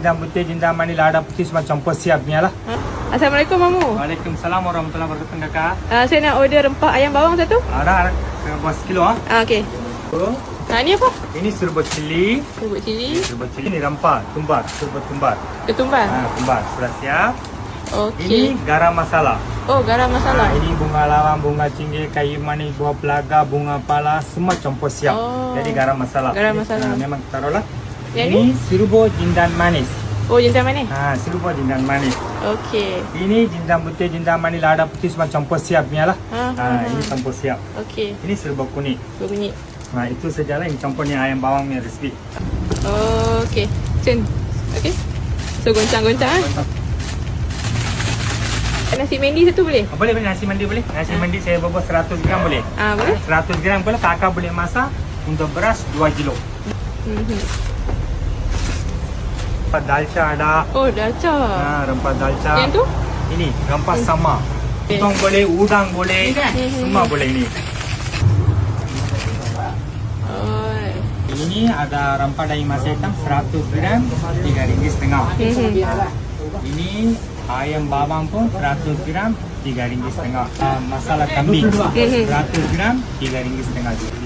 jintan putih, jintan manis, lada putih semua campur siap ni lah. Assalamualaikum Mamu. Waalaikumsalam warahmatullahi wabarakatuh kakak. Saya nak order rempah ayam bawang satu. Ada berapa kilo ah? Okey. Oh, Ni apa? ini serba cili. Bubuk cili. Serba cili ni rempah, tumbar, serba tumbar. Ketumbar. Tumbar sudah siap. Okey. Ini garam masala. Oh, garam masala. Ini bunga lawang, bunga cinggi, kayu manis, buah pelaga, bunga pala, semua campur siap. Oh. Jadi garam masala. Garam masala. Memang taruhlah. Yang Ini serba jintan manis. Oh, jintan manis. Serba jintan manis. Okey. Ini jintan putih, jintan manis, lada putih semua campur siap ni lah. Ini campur siap. Okey. Ini serba kuning. Berbunyi. Itu sajalah yang campurnya ayam bawang ni resipi. Okey. Okey. So goncang-goncang Nasi mendi satu boleh? Boleh nasi mandi boleh. Nasi mandi saya bawa 100 gram boleh. Boleh. 100 gram boleh. Kakak boleh masak untuk beras 2 kilo. Rempah dalca ada. Oh, dalca. Rempah dalca. Yang tu? Ini rempah sama. Utang boleh, udang boleh. Semua boleh ini. Ini ada rempah daging masak hitam 100 gram RM3.5. Ini ayam bawang pun 100 gram RM3.5. Masalah kambing 100 gram RM3.5 juga.